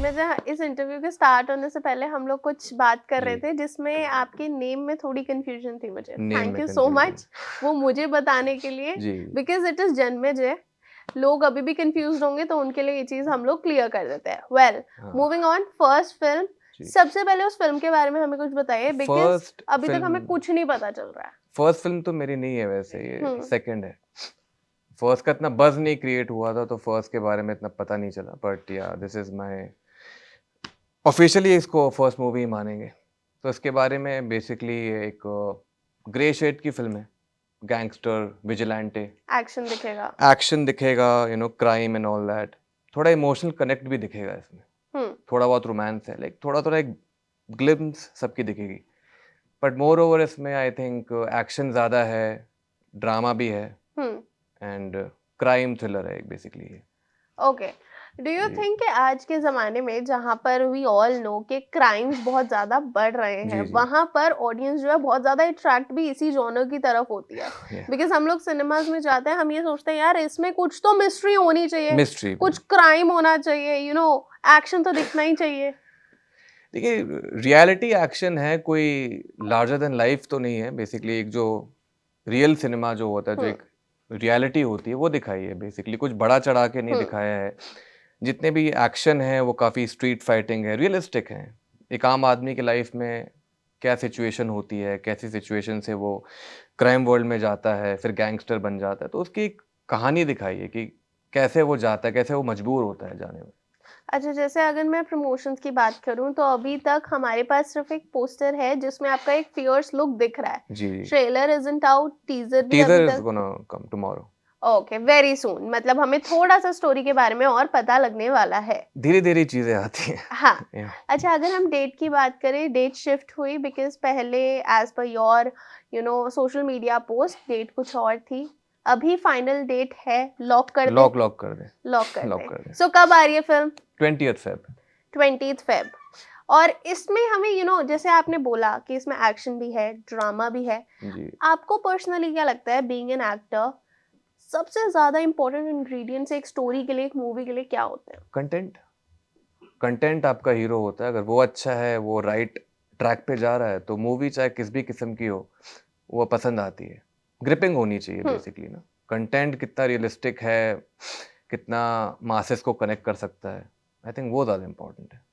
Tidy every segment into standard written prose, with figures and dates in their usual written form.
मैं जहाँ इस इंटरव्यू के स्टार्ट होने से पहले हम लोग कुछ बात कर रहे जी। थे जिसमें आपके नेम में थोड़ी कंफ्यूजन थी मुझे। नेम थैंक में यू सो कंफ्यूजन। मच वो मुझे बताने के लिए, जी। Because it is Janmejay. लोग अभी भी कंफ्यूज होंगे तो उनके लिए ये चीज हम लोग क्लियर कर देते हैं। वेल, हाँ। Moving on, first film. जी। सबसे पहले उस फिल्म के बारे में हमें कुछ बताइए, बिकॉज फर्स्ट अभी तक हमें फिल्म कुछ नहीं पता चल रहा है। फर्स्ट फिल्म तो मेरी नहीं है वैसे, ये हम्म। सेकंड है। फर्स्ट का इतना बज नहीं क्रिएट हुआ था तो फर्स्ट के बारे में इतना पता नहीं चला, बट या दिस इज माय ऑफिशियली इसको फर्स्ट मूवी मानेंगे। तो इसके बारे में बेसिकली एक ग्रे शेड की फिल्म है, गैंगस्टर विजिलेंटे, एक्शन दिखेगा। एक्शन दिखेगा, क्राइम एंड ऑल दैट। थोड़ा इमोशनल कनेक्ट भी दिखेगा इसमें, हम्म। थोड़ा बहुत रोमांस है, लाइक थोड़ा थोड़ा एक ग्लिम्स सबकी दिखेगी। बट मोर ओवर इसमें आई थिंक एक्शन ज़्यादा है, ड्रामा भी है हम्म। एंड क्राइम थ्रिलर है बेसिकली ये। ओके, डू यू जी। थिंक कि आज के ज़माने में जहाँ पर वी ऑल नो कि क्राइम्स बहुत ज़्यादा बढ़ रहे हैं, जी जी। वहाँ पर ऑडियंस जो है बहुत ज़्यादा अट्रैक्ट भी इसी जॉनर की तरफ होती है? Yeah. बिकॉज हम लोग सिनेमाज में जाते हैं, हम ये सोचते हैं यार इसमें कुछ तो मिस्ट्री होनी चाहिए, मिस्ट्री कुछ क्राइम होना चाहिए, एक्शन तो दिखना ही चाहिए। देखिए, रियलिटी एक्शन है, कोई लार्जर देन लाइफ तो नहीं है। बेसिकली एक जो रियल सिनेमा जो होता है, जो हम्म। एक रियलिटी होती है, वो दिखाई है। बेसिकली कुछ बड़ा चढ़ा के नहीं हम्म। दिखाया है। जितने भी एक्शन है वो काफ़ी स्ट्रीट फाइटिंग है, रियलिस्टिक है। एक आम आदमी की लाइफ में क्या सिचुएशन होती है, कैसी सिचुएशन से वो क्राइम वर्ल्ड में जाता है, फिर गैंगस्टर बन जाता है, तो उसकी एक कहानी दिखाई है कि कैसे वो जाता है, कैसे वो मजबूर होता है जाने में। अच्छा, जैसे अगर मैं प्रमोशंस की बात करूं तो अभी तक हमारे पास सिर्फ एक पोस्टर है जिसमें आपका एक फियर्स लुक दिख रहा है। जी जी। ट्रेलर इजंट आउट, टीजर भी अभी टीजर इज तक। Gonna come tomorrow. Okay, very soon, मतलब हमें थोड़ा सा स्टोरी के बारे में और पता लगने वाला है। धीरे धीरे चीजें आती हैं। हाँ। Yeah. अच्छा, अगर हम डेट की बात करें, डेट शिफ्ट हुई बिकॉज पहले as per your social media post date कुछ और थी। अभी फाइनल डेट है, लॉक कर दे। लॉक कर दे। लॉक कर लॉक दे। कर दे। सो कब आ रही है film? 20th Feb। 20th Feb. और इसमें हमें जैसे आपने बोला कि इसमें एक्शन भी है, ड्रामा भी है। जी। आपको पर्सनली क्या लगता है, बीइंग एन एक्टर, सबसे ज्यादा इंपॉर्टेंट इंग्रेडिएंट्स एक स्टोरी के लिए, एक मूवी के लिए क्या होते हैं? कंटेंट। कंटेंट आपका हीरो होता है। अगर वो अच्छा है, वो राइट ट्रैक पे जा रहा है, तो मूवी चाहे किस भी किस्म की हो, वो पसंद आती है। ग्रिपिंग होनी चाहिए हम्म। बेसिकली ना। कंटेंट कितना रियलिस्टिक है, कितना मासेस को कनेक्ट कर सकता है, आई थिंक वो ज़्यादा इम्पोर्टेंट है।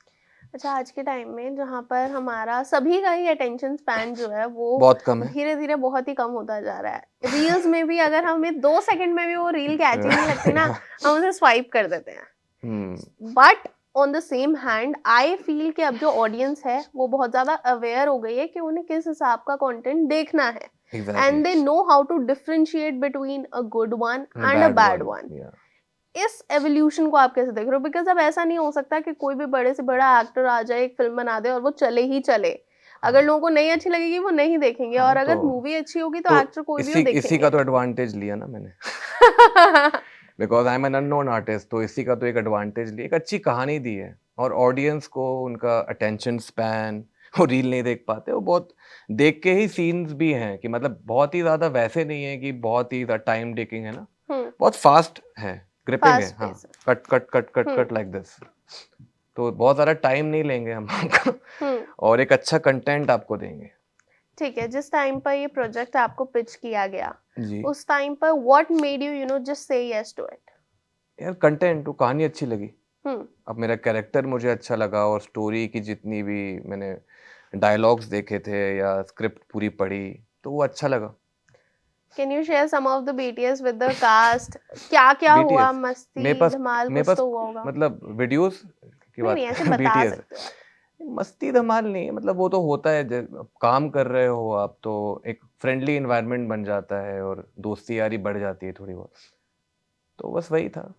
अच्छा, आज के टाइम में जहाँ पर हमारा सभी का ही अटेंशन स्पैन जो है वो बहुत कम है। धीरे धीरे बहुत ही कम होता जा रहा है। रील्स में भी अगर हमें 2 सेकंड में भी वो रील कैची नहीं लगती ना, हम उसे स्वाइप कर देते हैं। Hmm. But on the same hand I feel कि अब जो ऑडियंस है वो बहुत ज़्यादा अवेयर हो गई है कि उन्हें किस हिसाब का कंटेंट देखना है, exactly. And they know how to differentiate between a good one and a bad bad one. One. इस एवोल्यूशन को आप कैसे देख रहे हो? बिकॉज अब ऐसा नहीं हो सकता कि कोई भी बड़े से बड़ा एक्टर आ जाए, एक फिल्म बना दे और वो चले ही चले। अगर लोगों को नहीं अच्छी लगेगी वो नहीं देखेंगे, हाँ, और अगर मूवी अच्छी होगी तो एक्टर कोई भी हो इसी का देखेंगे। तो एडवांटेज लिया ना मैंने। Because I am an unknown artist, तो इसी का तो एक एडवांटेज लिया, एक अच्छी कहानी दी है। और ऑडियंस को उनका अटेंशन स्पैन, वो रील नहीं देख पाते, वो बहुत देख के ही सीन्स भी हैं कि मतलब बहुत ही ज़्यादा वैसे नहीं है कि बहुत ही टाइम टेकिंग है ना, बहुत फास्ट है, ग्रिपिंग है। फास्ट हाँ, pace. Cut cut cut cut cut like this. तो बहुत ज़्यादा टाइम नहीं लेंगे हम आपका, हम्म। और एक अच्छा कंटेंट आपको देंगे। ठीक है, जिस टाइम पर ये प्रोजेक्ट आपको पिच किया गया, जी उस टाइम पर what made you just say yes to it? यार, कंटेंट, वो कहानी अच्छी लगी। हम्म। अब मेरा कैरेक्टर मुझे अच्छा लगा, और स्टोरी की जितनी भी मैंने डायलॉग्स देखे थे या स्क्रिप्ट पूरी पढ़ी, तो वो अच्छा लगा। Can you share some of the BTS with the cast? क्या क्या हुआ? बीटीएस मेरे मस्ती पास धमाल मेरे कुछ पास तो हुआ होगा। मतलब वीडियोस की नहीं बात नहीं, ऐसे करें, बता बीटीएस सकते हो आप। मस्ती धमाल नहीं है। मतलब वो तो होता है जब आप काम कर रहे हो आप, तो एक फ्रेंडली इन्वायरमेंट बन जाता है और दोस्ती यारी बढ़ जाती है थोड़ी बहुत, तो बस वही था।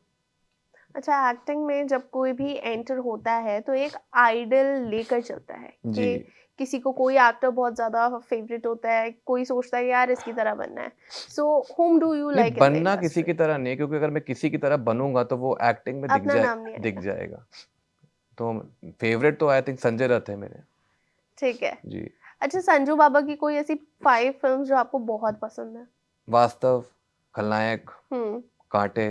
अच्छा, एक्टिंग में जब कोई भी एंटर होता है तो एक आइडल लेकर चलता है जी कि किसी को कोई एक्टर बहुत ज्यादा फेवरेट होता है, कोई सोचता है यार इसकी तरह बनना है। सो होम डू यू नहीं, लाइक इन द बनना किसी इंडस्ट्री? की तरह नहीं, क्योंकि अगर मैं किसी की तरह बनूंगा तो वो एक्टिंग में अपना नाम नहीं दिख आएगा। जाएगा। तो फेवरेट तो आई थिंक संजय दत्त है मेरे। ठीक है। जी। अच्छा, संजू बाबा की कोई ऐसी 5 फिल्म्स जो आपको बहुत पसंद है? वास्तव, खलनायक, हम्म। कांटे,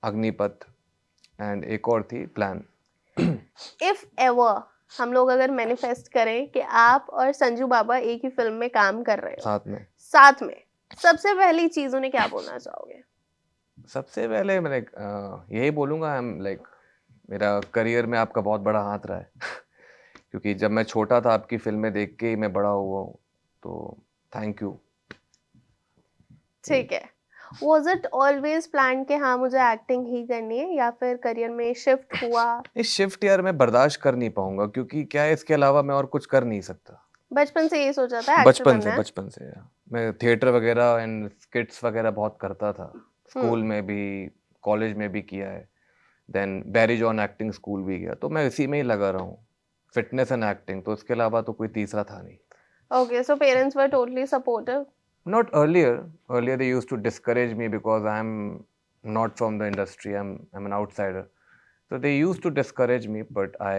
अग्निपथ, एंड एक और थी प्लान। इफ एवर हम लोग अगर मैनिफेस्ट करें कि आप और संजू बाबा एक ही फिल्म में काम कर रहे हो साथ में सबसे पहली चीज उन्हें क्या बोलना चाहोगे? सबसे पहले मैं यही बोलूँगा, आई एम लाइक मेरा करियर में आपका बहुत बड़ा हाथ रहा है क्योंकि जब मैं छोटा था आपकी फिल्में देख के ही मैं बड़ा हुआ हूँ, तो थैंक यू। ठीक है, Was it always planned कि हाँ मुझे एक्टिंग ही करनी है, या फिर करियर में शिफ्ट हुआ? इस शिफ्ट यार मैं बर्दाश्त कर नहीं पाऊंगा, क्योंकि क्या है, इसके अलावा मैं और कुछ कर नहीं सकता। बचपन से ये सोचा था एक्टर बनना है? बचपन से यार मैं थिएटर वगैरह एंड स्किट्स वगैरह बहुत करता था, स्कूल में भी कॉलेज में भी किया है, then Barry John acting school भी गया, तो मैं इसी में ही लगा रहा हूँ, फिटनेस एंड एक्टिंग, तो इसके अलावा तो कोई तीसरा था नहीं। Okay, so parents were totally supportive? Not earlier. Earlier they used to discourage me because I'm not from the industry. I'm an outsider. So they used to discourage me, but I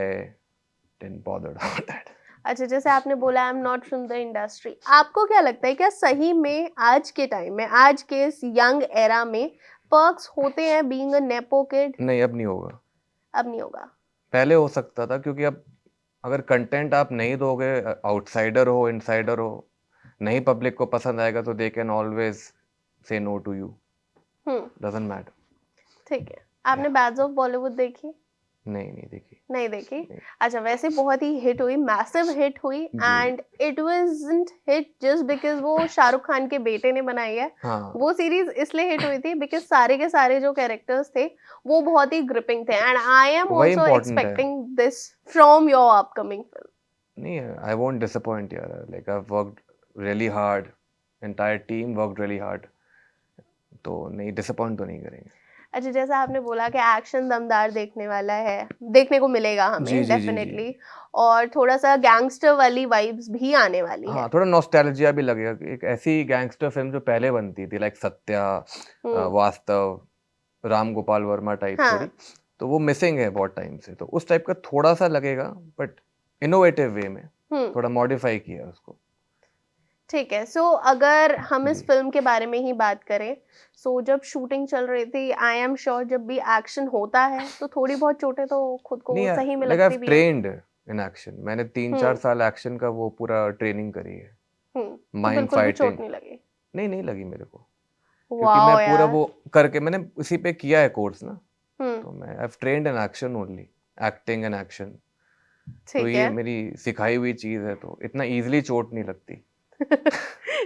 didn't bother about that. अच्छा, जैसे आपने बोला I am not from the industry, आपको क्या लगता है क्या सही में आज के टाइम में, आज के इस यंग एरा में पर्क्स होते हैं बीइंग अ नेपो किड? नहीं, अब नहीं होगा। अब नहीं होगा? पहले हो सकता था, क्योंकि अब अगर कंटेंट आप नहीं दोगे, आउटसाइडर हो इनसाइडर हो, नहीं पब्लिक को पसंद आएगा, तो they can always say no to you, doesn't matter. ठीक है, आपने बैड्स ऑफ बॉलीवुड देखी? नहीं देखी। नहीं देखी? अच्छा, वैसे बहुत ही हिट हुई, मैसिव हिट हुई, and it wasn't hit just because वो शाहरुख खान के बेटे ने बनाई है। वो सीरीज इसलिए हिट हुई थी बिकॉज सारे के सारे जो कैरेक्टर्स थे वो बहुत ही ग्रिपिंग थे, and I am also expecting this from your upcoming film. नहीं, आई वोंट डिसअपॉइंट यार, like I have worked really hard, entire team worked really hard, तो नहीं, डिसअपॉइंट तो नहीं करेंगे। अच्छा, जैसा आपने बोला कि एक्शन दमदार देखने वाला है, देखने को मिलेगा हमें डेफिनेटली, और थोड़ा सा गैंगस्टर वाली वाइब्स भी आने वाली है। थोड़ा नॉस्टैल्जिया भी लगेगा, एक ऐसी गैंगस्टर फिल्म जो पहले बनती थी, लाइक सत्या, वास्तव, राम गोपाल वर्मा टाइप थोड़ी, तो वो मिसिंग है बहुत टाइम से, तो उस टाइप का थोड़ा सा लगेगा, बट इनोवेटिव वे में थोड़ा मॉडिफाई किया उसको। ठीक है, सो अगर हम इस फिल्म के बारे में ही बात करें, सो जब शूटिंग चल रही थी, आई एम श्योर जब भी एक्शन होता है तो थोड़ी बहुत चोटें तो खुद को सही में लगती भी है। ट्रेन्ड इन एक्शन, मैंने 3-4 साल एक्शन का वो पूरा ट्रेनिंग करी है। माइंड फाइटिंग चोट नहीं लगी? नहीं लगी मेरे को, क्योंकि मैं पूरा वो करके मैंने उसी पे किया है कोर्स ना, तो मैं I have trained in action only, acting and action, तो ये मेरी सिखाई हुई चीज है, तो इतना इजीली चोट नहीं लगती।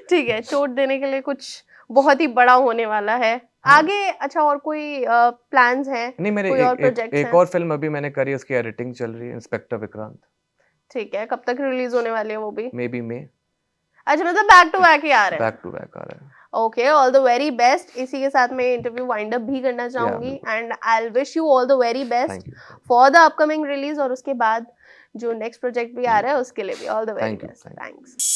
ठीक है, चोट देने के लिए कुछ बहुत ही बड़ा होने वाला है आगे। अच्छा, और कोई प्लान्स हैं? नहीं, मेरे एक और फिल्म अभी मैंने करी, उसकी एडिटिंग चल रही है, इंस्पेक्टर विक्रांत। ठीक है, कब तक रिलीज होने वाली है वो भी? मे बी मे। अच्छा, मतलब बैक टू बैक ही आ रहा है? बैक टू बैक आ रहा है। Okay, all the very best. इसी के साथ मैं इंटरव्यू वाइंड अप भी करना चाहूंगी, and I will wish you all the very best for the upcoming release, और उसके बाद जो नेक्स्ट प्रोजेक्ट भी आ रहा है उसके लिए भी all the very best. Thanks.